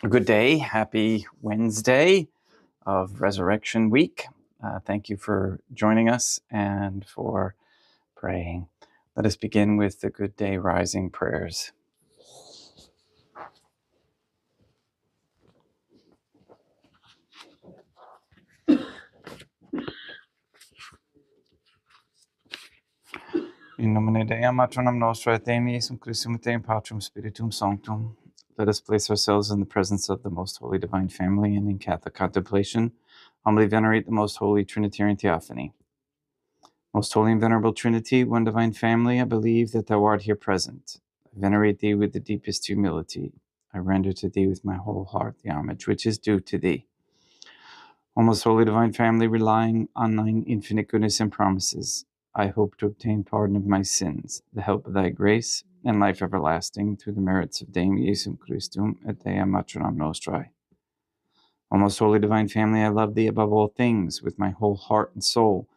Good day. Happy Wednesday of Resurrection Week. Thank you for joining us and for praying. Let us begin with the Good Day Rising prayers. In nomine Dei, matronum nostra, et Dei Iesum Christum, et Deum Patrum Spiritum Sanctum. Let us place ourselves in the presence of the Most Holy Divine Family and in Catholic contemplation, humbly venerate the Most Holy Trinitarian Theophany. Most Holy and Venerable Trinity, one Divine Family, I believe that Thou art here present. I venerate Thee with the deepest humility. I render to Thee with my whole heart the homage which is due to Thee. O Most Holy Divine Family, relying on Thine infinite goodness and promises, I hope to obtain pardon of my sins, the help of Thy grace, and life everlasting through the merits of Deum Iesum Christum et Deum Matronam Nostrae. O Most Holy Divine Family, I love Thee above all things with my whole heart and soul,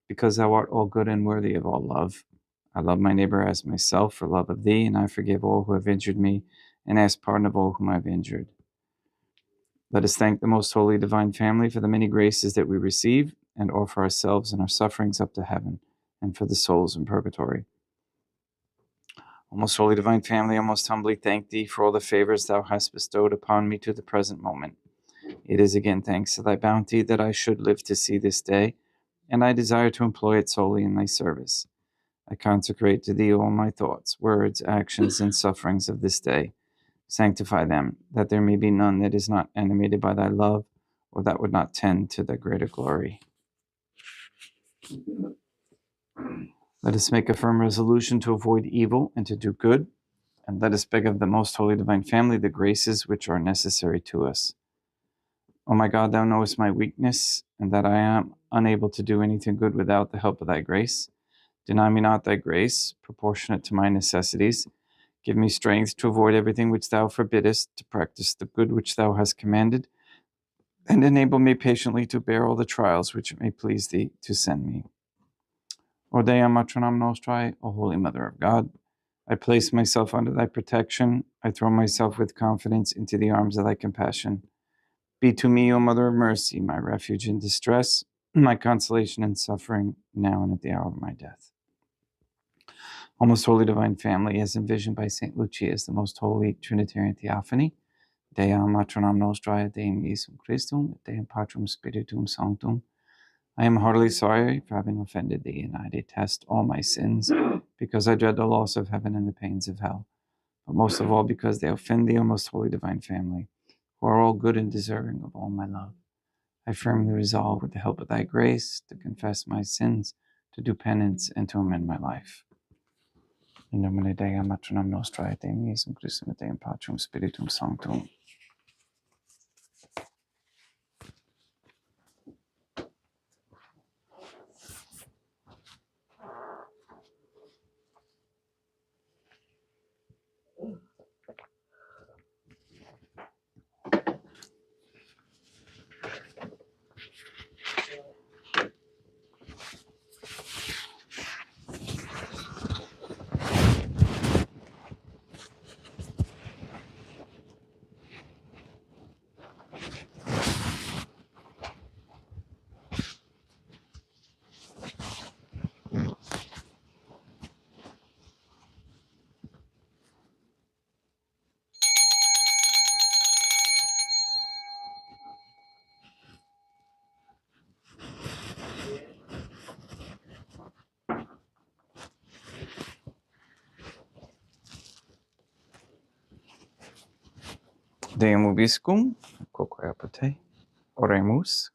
because Thou art all good and worthy of all love. I love my neighbor as myself for love of Thee, and I forgive all who have injured me, and ask pardon of all whom I have injured. Let us thank the Most Holy Divine Family for the many graces that we receive, and offer ourselves and our sufferings up to heaven, and for the souls in purgatory. O Most Holy Divine Family, I most humbly thank Thee for all the favors Thou hast bestowed upon me to the present moment. It is again thanks to Thy bounty that I should live to see this day, and I desire to employ it solely in Thy service. I consecrate to Thee all my thoughts, words, actions, and sufferings of this day. Sanctify them, that there may be none that is not animated by Thy love, or that would not tend to Thy greater glory. Let us make a firm resolution to avoid evil and to do good, and let us beg of the Most Holy Divine Family the graces which are necessary to us. O my God, Thou knowest my weakness, and that I am unable to do anything good without the help of Thy grace. Deny me not Thy grace, proportionate to my necessities. Give me strength to avoid everything which Thou forbiddest, to practice the good which Thou hast commanded, and enable me patiently to bear all the trials which it may please Thee to send me. O Dea Matronam Nostrae, O Holy Mother of God, I place myself under Thy protection. I throw myself with confidence into the arms of Thy compassion. Be to me, O Mother of Mercy, my refuge in distress, my consolation in suffering, now and at the hour of my death. O Most Holy Divine Family, as envisioned by St. Lucia as the Most Holy Trinitarian Theophany, Dea Matronam Nostrae, Deum Iesum Christum, et Deum Patrum Spiritum Sanctum, I am heartily sorry for having offended Thee, and I detest all my sins, because I dread the loss of heaven and the pains of hell, but most of all because they offend Thee, O Most Holy Divine Family, who are all good and deserving of all my love. I firmly resolve, with the help of Thy grace, to confess my sins, to do penance, and to amend my life. In nomine Dei, matronam nostrae, et Deum Iesum Christum, et Deum Patrum Spiritum Sanctum. Deum Vobiscum, quoque apud. Oremus.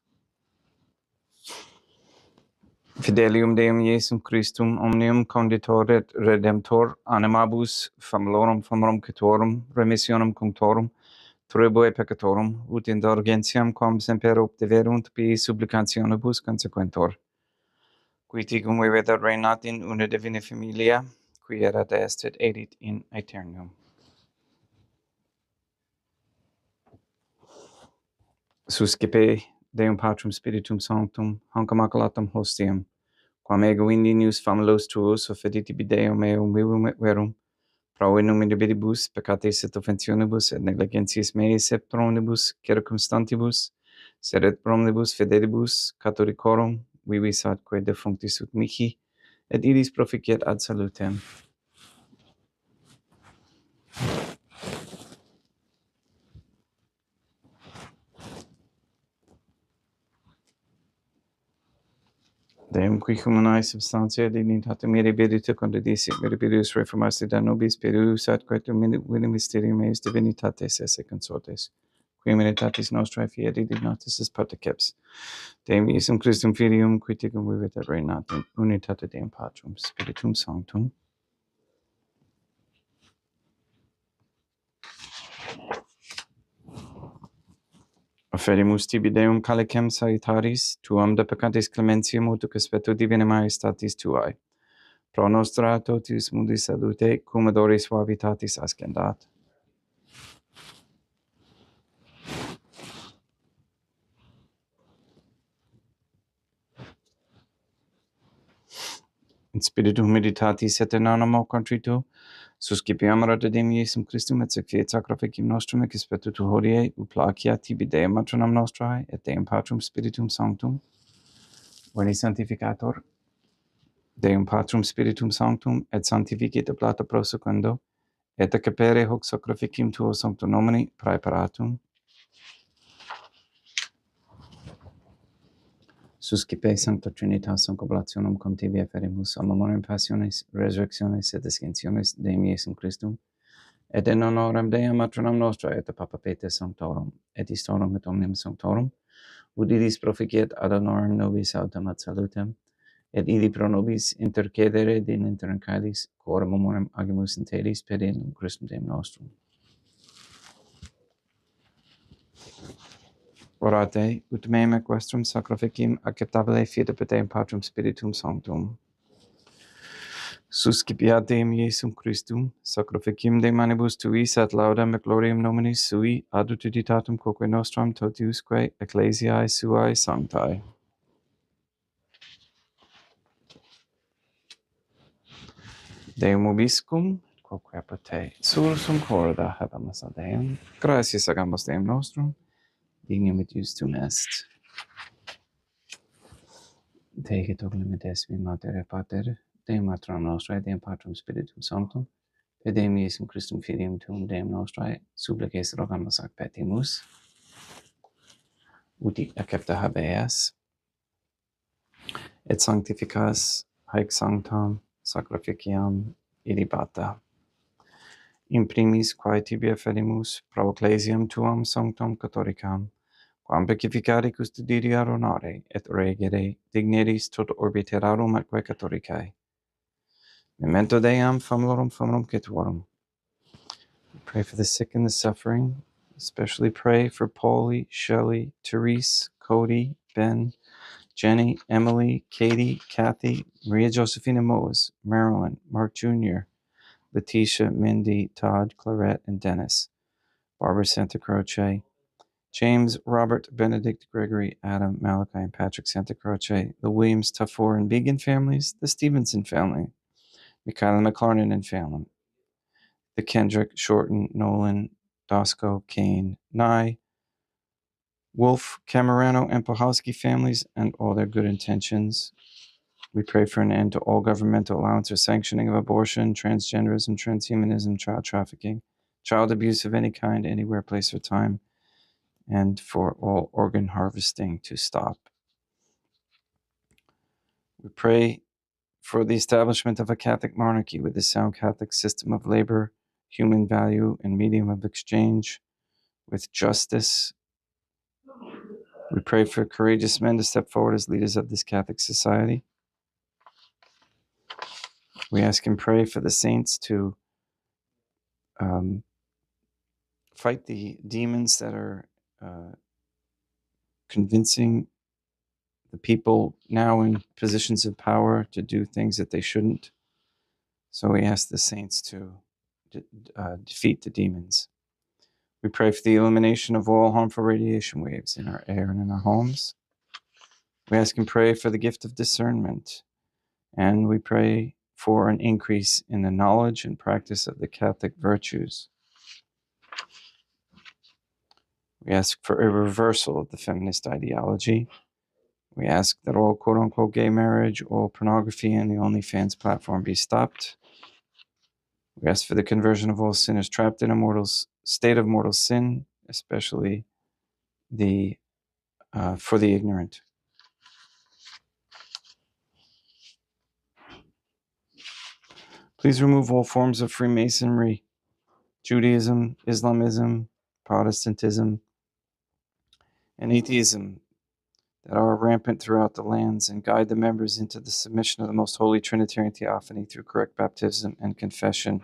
Fidelium Deum Iesum Christum, omnium conditor et redemptor, animabus familiarum cetorum, remissionem cunctorum, turboe peccatorum, ut indulgentiam quam semper obtiverunt pi supplicationibus consequentor. Qui ticum vivet reinat in una divina familia, qui erat est et edit in aeternum. Suscipe Deum Patrum Spiritum Sanctum, hanc immaculatum hostiam, quam ego indinius famulos tuos offediti Deum meum vivum et verum, pro in numeribus peccatis et offensionibus et negligencies meis septronibus circumstantibus, sed et promnibus fidelibus catholicorum vivis atque defunctis ut mihi, et illis proficiat ad salutem. Deum qui humanae substantia dignitate mirabilite condidicit mirabilis reformasti da nobis perus atque tu vini mysterium meis divinitates esse consortes, qui humanitatis nostrae fieri dignatis est parteceps. Deum Iesum Christum Filium, qui tecum vivit et reinat in unitate Deum Patrum, Spiritum Sanctum. Offerimus tibi Deum calicem salutaris, tuam de peccatis clementiam utuc aspetto divina majestatis tuae. Pro nostra totius mundi salute, cum adoris suavitatis ascendat. In spiritu meditatis et in animo contrito, suscipiam rata Deum Iesum Christum et sacrifice sacrificium nostrum et aspetto tu hodie, uplacia tibi Deum matronam nostrae, et Deum Patrum Spiritum Sanctum. Veni Sanctificator, Deum Patrum Spiritum Sanctum, et sanctificite plata pro secundo, et capere hoc sacrificium tuo sancto nomini praeparatum. Suscipe Sancta Trinitas concobulationem cum tibi efferimus, a memoriam passiones, resurrectiones et ascensiones Deum Iesum Christum, et in honorem Deum matronam nostrae et Papa Peter Sanctorum, et istorum et omnium Sanctorum, ut illis proficiat ad honorem nobis autem ad salutem, et illi pro nobis intercedere din inter caelis, quorum memoriam agimus in telis per in Christum Deum nostrum. Orate, ut meum equestrum sacrificium acceptabile fiat per Deum Patrum Spiritum Sanctum. Suscipiat Deum Iesum Christum, sacrificium de manibus tuis ad laudem et gloriam nominis sui, ad utilitatem quoque nostram totiusque ecclesiae suae sanctae. Deum vobiscum, quoque apud te, sursum corda habemus ad Deum, gratias agamus Deum nostrum, dignum et justum est. Tecet hoc limites mi mater et pater, Deum matronam nostrae, Deum Patrum Spiritum Sanctum, et Deum Iesum Christum Filium tuum Deum nostrae, supplices rogamus ac petimus, ut accepta habeas, et sanctificas haec sanctam sacrificiam illibata. In primis quae tibi efferimus pro ecclesiam tuam sanctam catholicam, quam pacificare custodire ad honore et regere digneris tot orbiterarum atque catholicae. Memento Deum famulorum cetuorum. Pray for the sick and the suffering. Especially pray for Polly, Shelley, Therese, Cody, Ben, Jenny, Emily, Katie, Kathy, Maria Josephina Moes, Marilyn, Mark Jr., Letitia, Mindy, Todd, Clarette, and Dennis, Barbara Santa Croce, James, Robert, Benedict, Gregory, Adam, Malachi, and Patrick Santa Croce, the Williams, Tuffor, and Began families, the Stevenson family, Michaela McLarnon and family, the Kendrick, Shorten, Nolan, Dosco, Kane, Nye, Wolf, Camerano, and Pahowski families, and all their good intentions. We pray for an end to all governmental allowance or sanctioning of abortion, transgenderism, transhumanism, child trafficking, child abuse of any kind, anywhere, place, or time, and for all organ harvesting to stop. We pray for the establishment of a Catholic monarchy with a sound Catholic system of labor, human value, and medium of exchange with justice. We pray for courageous men to step forward as leaders of this Catholic society. We ask and pray for the saints to fight the demons that are convincing the people now in positions of power to do things that they shouldn't. So we ask the saints to defeat the demons. We pray for the elimination of all harmful radiation waves in our air and in our homes. We ask and pray for the gift of discernment. And we pray for an increase in the knowledge and practice of the Catholic virtues. We ask for a reversal of the feminist ideology. We ask that all quote-unquote gay marriage, all pornography, and the OnlyFans platform be stopped. We ask for the conversion of all sinners trapped in a state of mortal sin, especially for the ignorant. Please remove all forms of Freemasonry, Judaism, Islamism, Protestantism, and atheism that are rampant throughout the lands, and guide the members into the submission of the most holy Trinitarian Theophany through correct baptism and confession.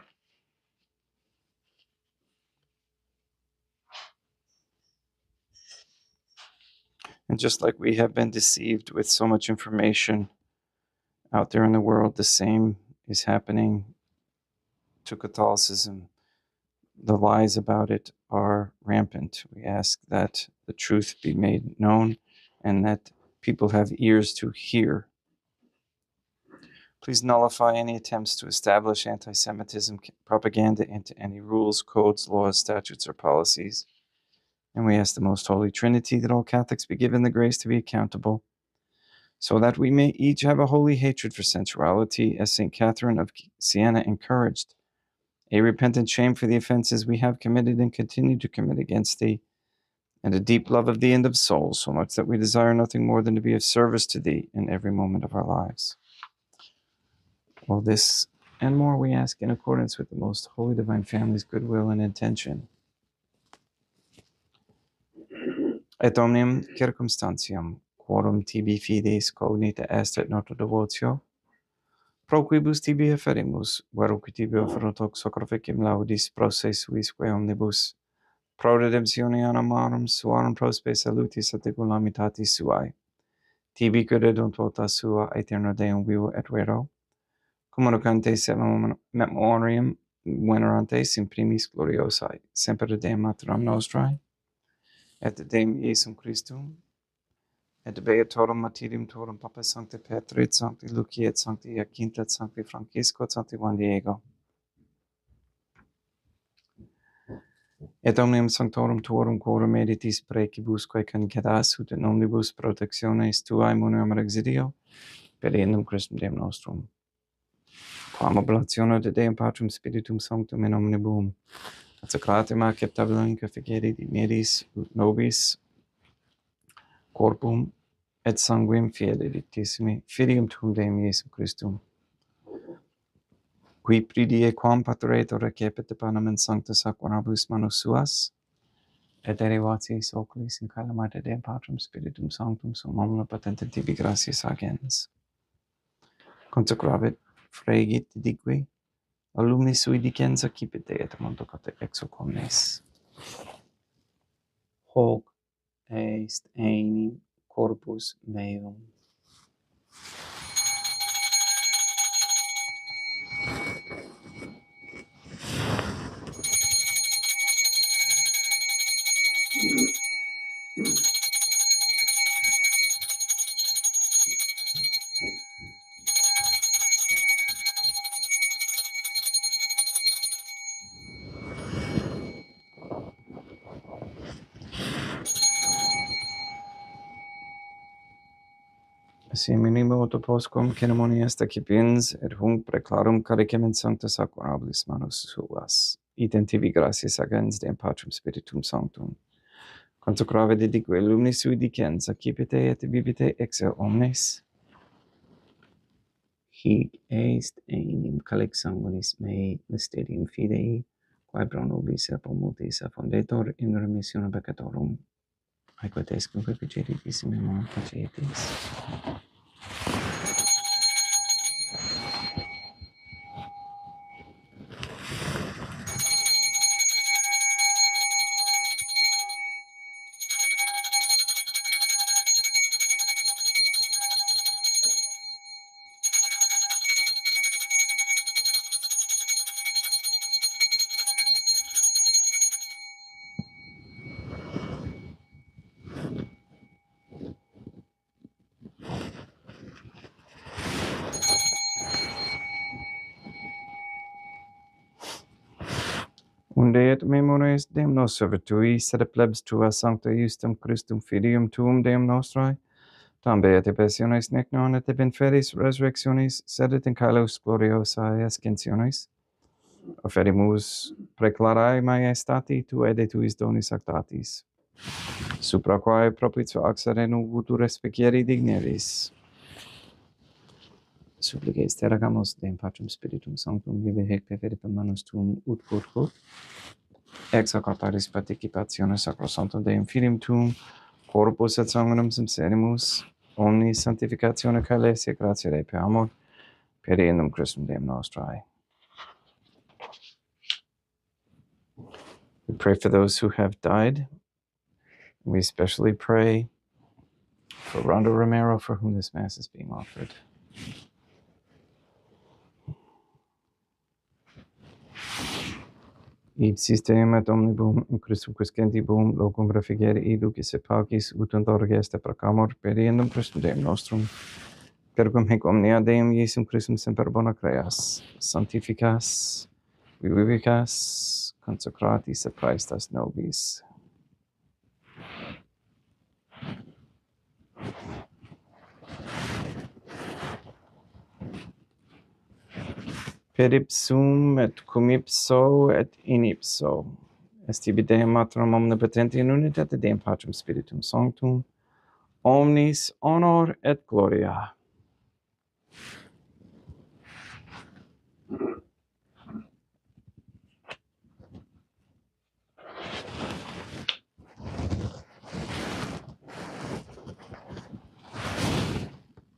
And just like we have been deceived with so much information out there in the world, the same is happening to Catholicism. The lies about it are rampant. We ask that the truth be made known and that people have ears to hear. Please nullify any attempts to establish anti-Semitism propaganda into any rules, codes, laws, statutes, or policies. And we ask the Most Holy Trinity that all Catholics be given the grace to be accountable, so that we may each have a holy hatred for sensuality, as St. Catherine of Siena encouraged, a repentant shame for the offenses we have committed and continue to commit against thee, and a deep love of thee and of souls, so much that we desire nothing more than to be of service to thee in every moment of our lives. All this and more we ask in accordance with the most holy divine family's goodwill and intention. Et omnium circumstantiam, quorum tibi fides cognita est et nota devotio, pro quibus tibi efferimus, veruque tibi offerunt hoc sacrificium laudis pro se suisque omnibus, pro redemptione animarum suarum prospe salutis et egulamitatis suae, tibi credunt vota sua aeterno Deum vivo et vero, communicantes memoriam venerantes in primis gloriosae, semper Deum Materam Nostrae, et Deum Iesum Christum, et Beatorum Martyrium Torum Papa Sancti Petri, et Sancti Lucia, et Sancti Jacinta, et Sancti Francisco, et Sancti Juan Diego, et omnium sanctorum tuorum quorum editis precibusque concedas, ut in omnibus protectiones tuae munium exidio, per Deum Christum Deum nostrum. Quam oblatione de Deum Patrum Spiritum Sanctum in omnibus, et sacratum acceptabile configere dignidis ut nobis corpum et sanguinem fidelitissimi filium tuum Deum Iesum Christum, qui pridie quam pateretur recepit panem sanctus aquarabus manus suas, et derivatiis oculis in calamite Deum Patrum Spiritum Sanctum sum omnipotentem tibi gratias agens. Consecravit, fregit, diqui, alumni sui dicens accipit et mondo cate exo comnes. Hoc est enim corpus meum. Simini moto postquam ceremonia est accipiens, et hunc preclarum caricem in sanctus aquarablis manus suas. Idem tibi gratias agens Deum Patrum Spiritum Sanctum. Consecrave didique lumni sui dicens, accipite et vivite exe omnes. Hic est enim calix sanguinis mei mysterium fidei, quae pro nobis et pro multis affondetur in remissione peccatorum. Aequo est cum peceritis in memoriam facietis. Unde et memores Deum nos servitui, sed plebs tua sancta justum Christum filium tuum Deum nostrae, tambe et passiones nec non et in feris resurrectionis, sed et in caelos gloriosae ascensionis, offerimus preclarae maiestati tuae de tuis donis actatis, supra quae propitio accere nubutur respicieri digneris. Supplices teragamus Deum Patrem Spiritum Sanctum, vive hec perferitum manus tuum ut quod ex hoc altaris participatione sacrosanctum Deum Filium tuum, corpus et sanguinem sincerimus, omnis sanctificatione caelesia gratia Dei per amor, per innum Christum Deum nostrae. We pray for those who have died. We especially pray for Rondo Romero, for whom this Mass is being offered. Ipsis Deum et omnibus in Christum quiscentibus locum refugere iducis et paucis ut indorge est procamor per innum Christum Deum nostrum, per cum hic omnia Deum Iesum Christum semper bona creas, sanctificas, vivicas, consecratis et praestas nobis. Per ipsum et cum ipso et in ipso, est ibi Deum Matrum omnipotenti in unitate Deum Patrem Spiritum Sanctum, omnis honor et gloria.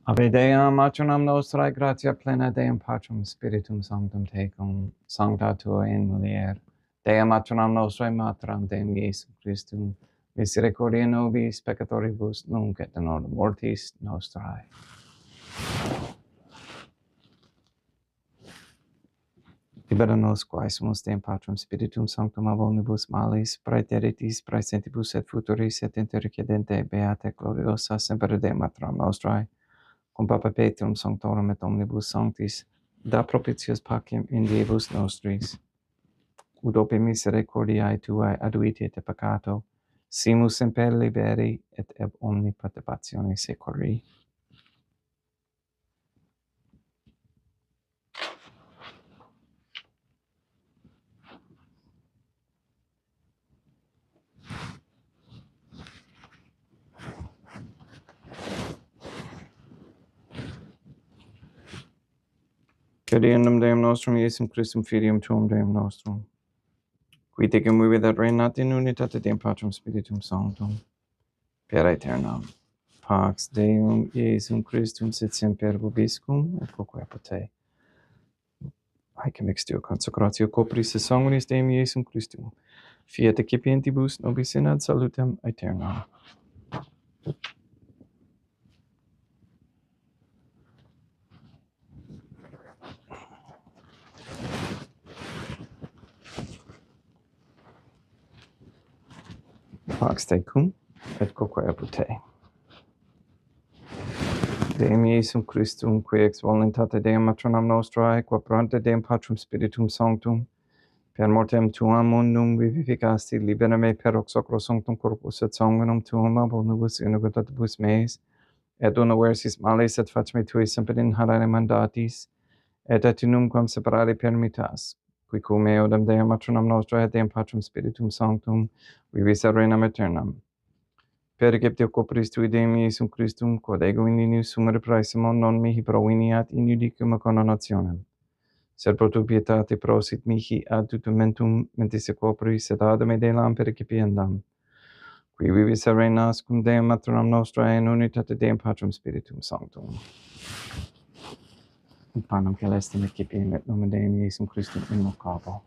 Ave Deum, matronam nostrae, gratia plena Deum Patrem Spiritum Sanctum tecum, sancta tua in mulier. Deum matronam nostrae, matram Deum Iesum Christum, misericordia nobis peccatoribus, nunc et in hora mortis nostrae. Libera nos quae sumus Deum Patrem Spiritum Sanctum ab omnibus malis, praeteritis, praesentibus et futuris et intercedente beata gloriosa semper Deum matram nostrae, cum Papa Petrum Sanctorum et omnibus sanctis, da propitius pacem in diebus nostris, ut ope misericordiae tuae aduiti et peccato, simus semper liberi et ab omni perturbatione seculi. Per innum Deum nostrum Iesum Christum Filium tuum Deum nostrum, qui tecum vivit et reinat in unitate Deum Patrem Spiritum Sanctum, per aeternam. Pax Deum Iesum Christum sit semper vobiscum et quoque apud. Haec mixtio consecratio copris et sanguinis Deum Iesum Christum, fiat excipientibus nobis in ad salutem aeternam. Pax tecum et quoque apud te. Deum Iesum Christum, qui ex voluntate Deum matronam nostrae, qua prante Deum Patrem Spiritum Sanctum, per mortem tuam mundum vivificasti, libera me per hoc sacrosanctum corpus et sanguinum tuum ab omnibus iniquitatibus meis, et unaversis malis et fac me tui semper inharare mandatis, et numquam separare permittas, qui cum eodem Deum matronam nostrae et Deum Patrem Spiritum Sanctum, vivis et reinam aeternam. Per Egyptio copris tui Deum Iesum Christum, quod ego in inius sumere praesimon non mihi proveniat in judicium condonationem, sed pro tu pietate prosit mihi ad tutumentum mentis copris et ad me delam per excipiendam, qui vivis et reinas cum Deum matronam nostrae in unitate Deum Patrem Spiritum Sanctum. In panem celestem excipiem et nomen Deum Iesum Christum invocabo.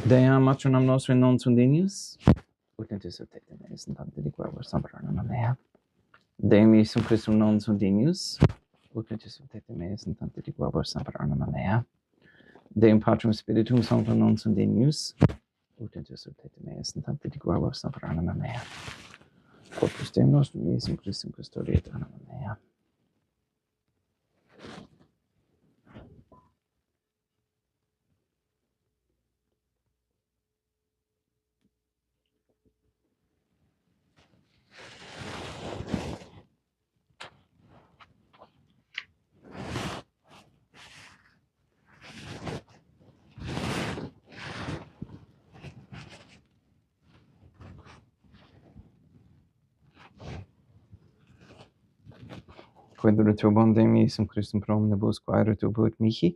Deum matronam nostrae non sunt dignius, ut intus ut et meis in tante di quae semper anima mea. Deum Iesum Christum non sunt dignius, ut intus ut et meis in tante di quae semper anima mea. Deum Patrem Spiritum Sanctum non sunt dignius, ut in Jesuite meas, in tanti di guavos na anima mea. Corpus Deum nostrum, Iesum Christum, custodiet anima mea. Quid retubam Deum Iesum Christum pro omnibus quae retubuit mihi,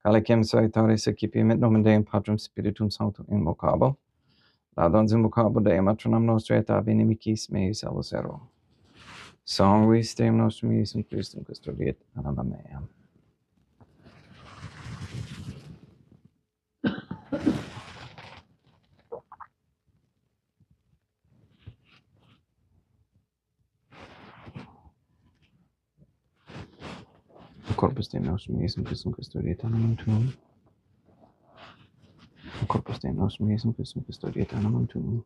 calicem saitaris accipiem et nomen Deum Patrum Spiritum Sanctum invocabo, laudans invocabo Deum atronam nostri et ab inimicis meis salus ero. Sanguis Deum nostrum Iesum Christum custodiet anima mea. Corpus Deum nostrum Iesum Christum custodiet animam tuum. Corpus Deum nostrum Iesum Christum custodiet animam tuum.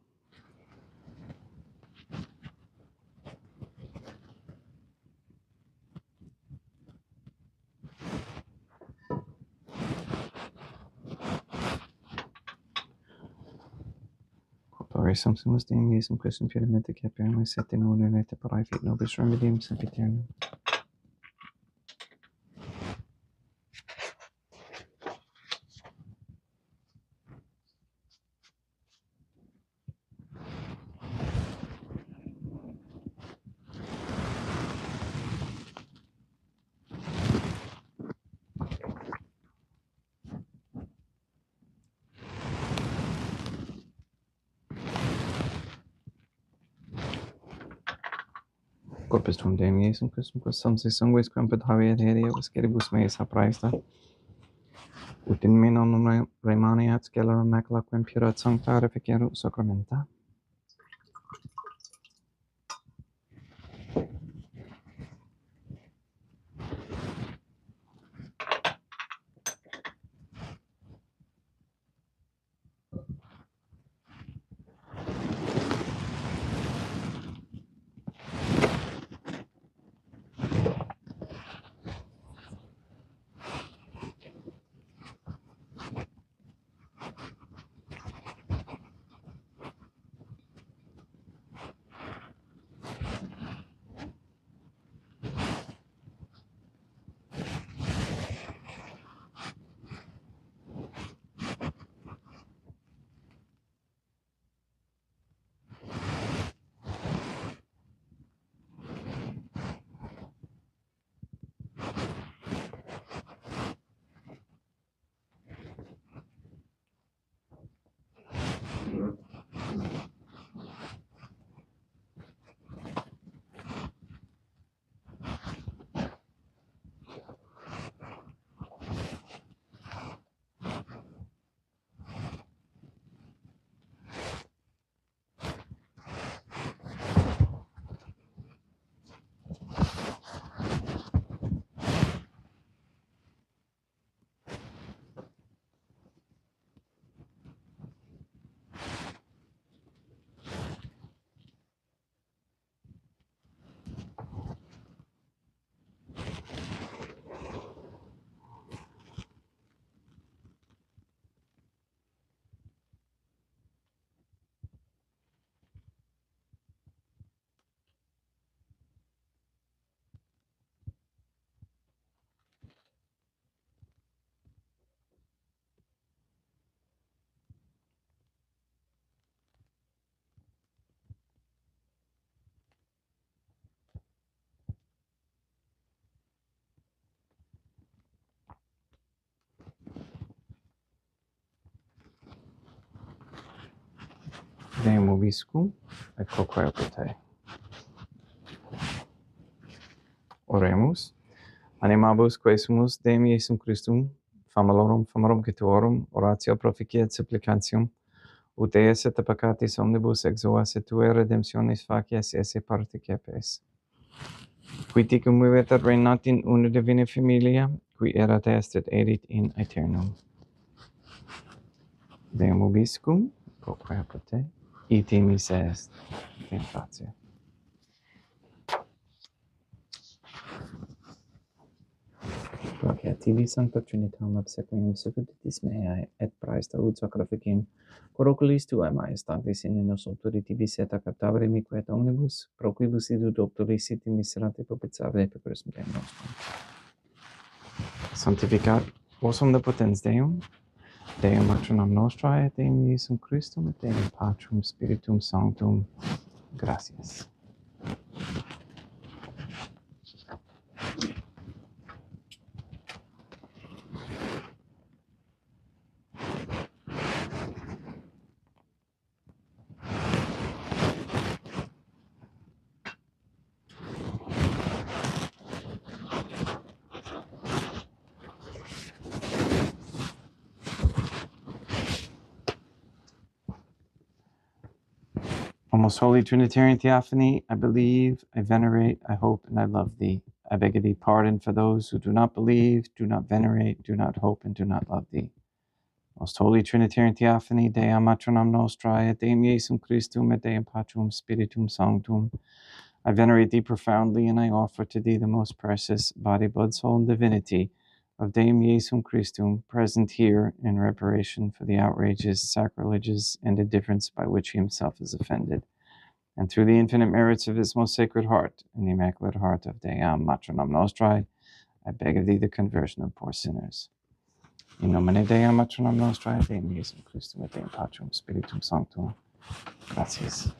Corporis sumptumus Deum Iesum Christum puramente capiam et in unum et parae fit nobis remedium sempiternum. Corpus tuum Deum Iesum Christum quas samsis sanguis quam petavi et heria visceribus meis apraesta, ut in me non remaniat scelerum macula quem pura et sancta reficerunt sacramenta. Deum vobiscum et quoque opus te. Oremus. Animabus quae sumus Deum Iesum Christum, famarum cituorum, oratio proficiat supplicantium, ut eis et peccatis omnibus exoas et tuae redemptionis facias esse participes. Qui ticum vivet et reinat in una divina familia, qui erat est et erit in aeternum. Deum vobiscum quoque apud te, ite missa est, te in pace. Gloria tibi, Sancta Trinitam, obsequium subditis meae, et praesta ut sacrificim, cor oculis tuae majestatis in nos auctoribus et captavere mique et omnibus, pro quibus idut doctoris et miserate propitiavere per Christum Deum nostrum. Sanctificat vos omnipotens Deum, Deum matronam nostrae, et Deum Iesum Christum, et Deum Patrum Spiritum Sanctum. Gratias. O most holy Trinitarian Theophany, I believe, I venerate, I hope, and I love thee. I beg of thee pardon for those who do not believe, do not venerate, do not hope, and do not love thee. Most holy Trinitarian Theophany, Dea matronam nostrae, et Deum Iesum Christum, et Deum Patrum Spiritum Sanctum. I venerate thee profoundly, and I offer to thee the most precious body, blood, soul, and divinity of Deum Iesum Christum, present here in reparation for the outrages, sacrileges, and indifference by which he himself is offended, and through the infinite merits of his most sacred heart and the immaculate heart of Deam Matronam Nostrae, I beg of thee the conversion of poor sinners. In nomine Deum Matronam Nostrae, Deum Iesum Christum, et Deum Patrum Spiritum Sanctum. Gratias.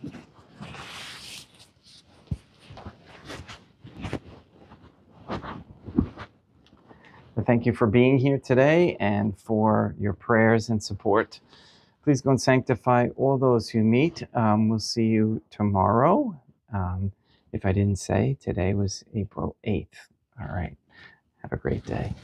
Thank you for being here today and for your prayers and support. Please go and sanctify all those who meet. We'll see you tomorrow. If I didn't say, today was April 8th. All right. Have a great day.